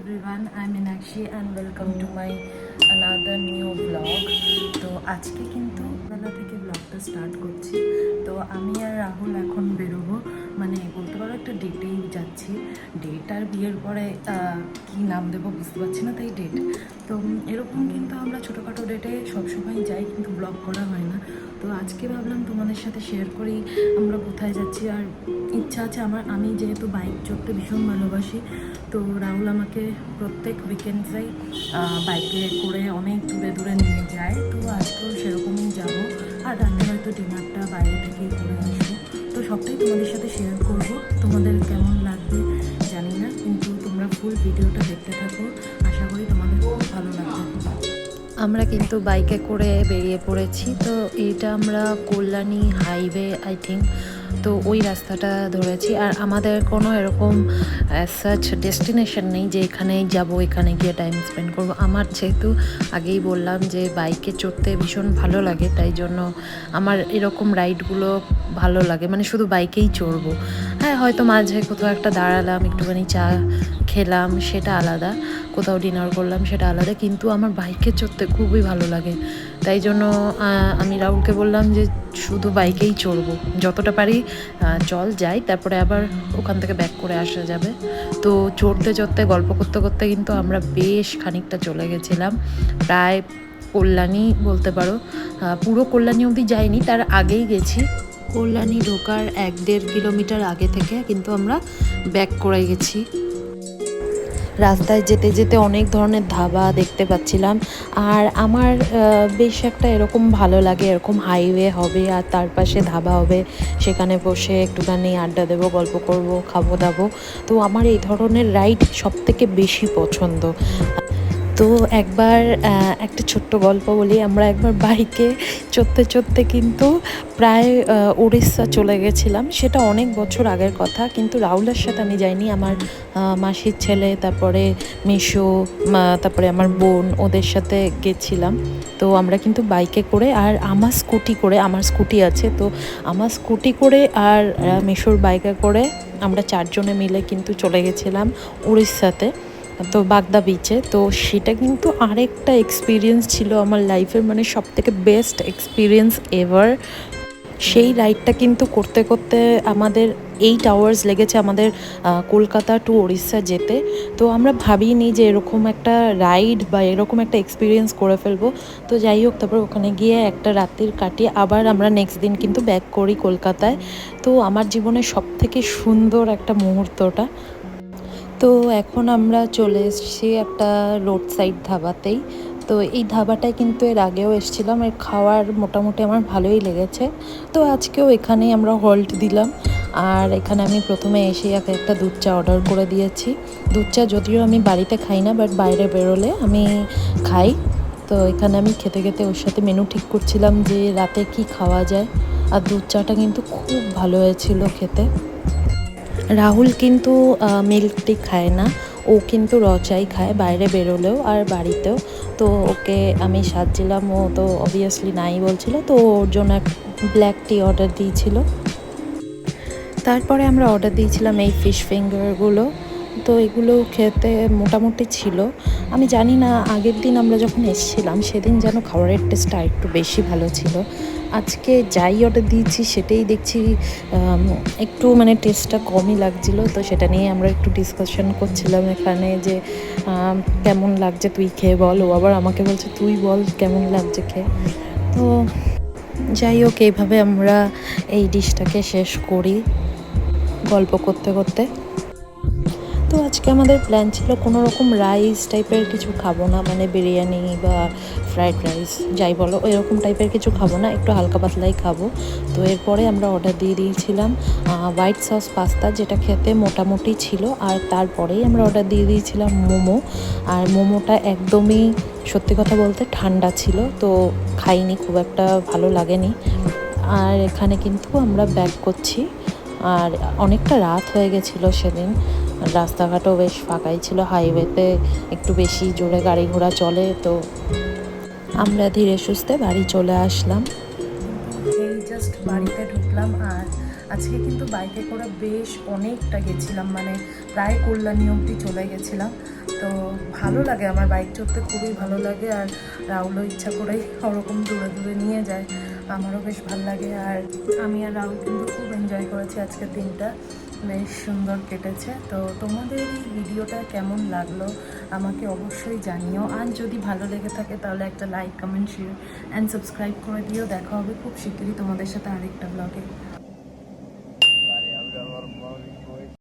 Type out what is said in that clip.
everyone, I'm Meenakshi and welcome to my another new vlog. তো আজকে কিন্তু বেলা থেকে ব্লগটা স্টার্ট করছি। তো আমি আর রাহুল এখন বেরোবো, মানে বলতে পারো একটা ডেটেই যাচ্ছি। ডেট আর বিয়ের পরে কি নাম দেবো বুঝতে পারছি না, তাই ডেট। তো এরকম কিন্তু আমরা ছোটোখাটো ডেটে সবসময় যাই, কিন্তু ব্লগ করা হয় না। তো আজকে ভাবলাম তোমাদের সাথে শেয়ার করি আমরা কোথায় যাচ্ছি। আর ইচ্ছা আছে আমি যেহেতু বাইক চড়তে ভীষণ ভালোবাসি, তো রাহুল আমাকে প্রত্যেক উইকেন্ডসেই বাইকে করে অনেক দূরে দূরে নিয়ে যায়। তো আজকেও সেরকমই যাবো, আর রাতে হয়তো ডিনারটা বাইরে থেকেই করে আসবো। তো সবটাই তোমাদের সাথে শেয়ার করব। তোমাদের কেমন লাগবে জানি না, কিন্তু তোমরা ফুল ভিডিওটা দেখতে থাকো, আশা করি তোমাদের খুব ভালো লাগবে। আমরা কিন্তু বাইকে করে বেরিয়ে পড়েছি। তো এটা আমরা কল্যাণী হাইওয়ে আই থিঙ্ক, তো ওই রাস্তাটা ধরেছি। আর আমাদের কোনো এরকম সার্চ ডেস্টিনেশন নেই যে এখানেই যাব, এখানে গিয়ে টাইম স্পেন্ড করব। আমার যেহেতু আগেই বললাম যে বাইকে চড়তে ভীষণ ভালো লাগে, তাই জন্য আমার এরকম রাইডগুলো ভালো লাগে, মানে শুধু বাইকেই চড়বো। হ্যাঁ, হয়তো মাঝে কোথাও একটা দাঁড়ালাম, একটুখানি চা খেলাম, সেটা আলাদা, কোথাও ডিনার করলাম সেটা আলাদা, কিন্তু আমার বাইকে চড়তে খুবই ভালো লাগে। তাই জন্য আমি রাহুলকে বললাম যে শুধু বাইকেই চড়বো, যতটা পারি চল যাই, তারপরে আবার ওখান থেকে ব্যাক করে আসা যাবে। তো চড়তে চড়তে গল্প করতে করতে কিন্তু আমরা বেশ খানিকটা চলে গেছিলাম, প্রায় কল্যাণী বলতে পারো। পুরো কল্যাণী অবধি যাইনি, তার আগেই গেছি। কল্যাণী ঢোকার 1-1.5 কিলোমিটার আগে থেকে কিন্তু আমরা ব্যাক করে গেছি। রাস্তায় যেতে যেতে অনেক ধরনের ধাবা দেখতে পাচ্ছিলাম, আর আমার বেশ একটা এরকম ভালো লাগে, এরকম হাইওয়ে হবে আর তার পাশে ধাবা হবে, সেখানে বসে একটুখানি আড্ডা দেবো, গল্প করব, খাবো দাবো। তো আমার এই ধরনের রাইড সবথেকে বেশি পছন্দ। তো একবার একটা ছোট্ট গল্প বলি। আমরা একবার বাইকে চড়তে চড়তে কিন্তু প্রায় উড়িষ্যা চলে গেছিলাম। সেটা অনেক বছর আগের কথা, কিন্তু রাহুলের সাথে আমি যাইনি, আমার মাসির ছেলে, তারপরে মেসো, তারপরে আমার বোন, ওদের সাথে গেছিলাম। তো আমরা কিন্তু বাইকে করে আর আমার স্কুটি আছে, তো আমার স্কুটি করে আর মেসোর বাইকে করে আমরা 4 জনে মিলে কিন্তু চলে গেছিলাম উড়িষ্যাতে, তো বাগদা বিচে। তো সেটা কিন্তু আরেকটা এক্সপিরিয়েন্স ছিল আমার লাইফের, মানে সবথেকে বেস্ট এক্সপিরিয়েন্স এভার। সেই রাইডটা কিন্তু করতে করতে আমাদের 8 আওয়ার্স লেগেছে আমাদের কলকাতা টু উড়িষ্যা যেতে। তো আমরা ভাবিনি যে এরকম একটা রাইড বা এরকম একটা এক্সপিরিয়েন্স করে ফেলবো। তো যাই হোক, তারপর ওখানে গিয়ে একটা রাত্রির কাটিয়ে আবার আমরা নেক্সট দিন কিন্তু ব্যাক করি কলকাতায়। তো আমার জীবনের সবথেকে সুন্দর একটা মুহূর্তটা। তো এখন আমরা চলে এসেছি একটা রোড সাইড ধাবাতেই। তো এই ধাবাটায় কিন্তু এর আগেও এসেছিলাম, এর খাওয়ার মোটামুটি আমার ভালোই লেগেছে। তো আজকেও এখানেই আমরা হল্ট দিলাম। আর এখানে আমি প্রথমে এসে একটা দুধ চা অর্ডার করে দিয়েছি। দুধ চা যদিও আমি বাড়িতে খাই না, বাট বাইরে বেরোলে আমি খাই। তো এখানে আমি খেতে খেতে ওর সাথে মেনু ঠিক করছিলাম যে রাতে কি খাওয়া যায়। আর দুধ চাটা কিন্তু খুব ভালো হয়েছিল খেতে। রাহুল কিন্তু মিল্ক টি খায় না, ও কিন্তু চাই খায় বাইরে বেরোলেও আর বাড়িতেও। তো ওকে আমি সাজছিলাম, ও তো অবভিয়াসলি নাই বলছিল, তো ওর জন্য ব্ল্যাক টি অর্ডার দিয়েছিল। তারপরে আমরা অর্ডার দিয়েছিলাম এই ফিশ ফিঙ্গারগুলো। তো এগুলো খেতে মোটামুটি ছিল। আমি জানি না, আগের দিন আমরা যখন এসেছিলাম সেদিন যেন খাবারের টেস্টটা একটু বেশি ভালো ছিল। আজকে যাই অর্ডার দিয়েছি সেটাই দেখছি একটু মানে টেস্টটা কমই লাগছিলো। তো সেটা নিয়ে আমরা একটু ডিসকাশন করছিলাম এখানে যে কেমন লাগছে তুই খেয়ে বল। ও আবার আমাকে বলছে তুই বল কেমন লাগছে খেয়ে। তো যাই হোক, এইভাবে আমরা এই ডিশটাকে শেষ করি গল্প করতে করতে। তো আজকে আমাদের প্ল্যান ছিল কোনো রকম রাইস টাইপের কিছু খাবো না, মানে বিরিয়ানি বা ফ্রাইড রাইস যাই বলো এরকম টাইপের কিছু খাবো না, একটু হালকা পাতলাই খাবো। তো এরপরে আমরা অর্ডার দিয়ে দিয়েছিলাম হোয়াইট সস পাস্তা, যেটা খেতে মোটামুটি ছিল। আর তারপরেই আমরা অর্ডার দিয়ে দিয়েছিলাম মোমো। আর মোমোটা একদমই সত্যি কথা বলতে ঠান্ডা ছিল, তো খাইনি, খুব একটা ভালো লাগেনি। আর এখানে কিন্তু আমরা ব্যাক করছি, আর অনেকটা রাত হয়ে গেছিলো সেদিন। রাস্তাঘাটও বেশ ফাঁকাই ছিল, হাইওয়েতে একটু বেশি জোরে গাড়ি ঘোড়া চলে। তো আমরা ধীরে সুস্থে বাড়ি চলে আসলাম। এই জাস্ট বাড়িতে ঢুকলাম। আর আজকে কিন্তু বাইকে করে বেশ অনেকটা গেছিলাম, মানে প্রায় কল্যাণী অবধি চলে গেছিলাম। তো ভালো লাগে, আমার বাইক চড়তে খুবই ভালো লাগে। আর রাহুলও ইচ্ছা করেই ওরকম দূরে দূরে নিয়ে যায়, আমারও বেশ ভালো লাগে। আর আমি আর রাহুল কিন্তু খুব এনজয় করেছি আজকের দিনটা, বেশ সুন্দর কেটেছে। তো তোমাদের এই ভিডিওটা কেমন লাগলো আমাকে অবশ্যই জানিও। আর যদি ভালো লেগে থাকে তাহলে একটা like, comment, share and subscribe করে দিও। দেখা হবে খুব শিগগিরই তোমাদের সাথে আরেকটা ব্লগে।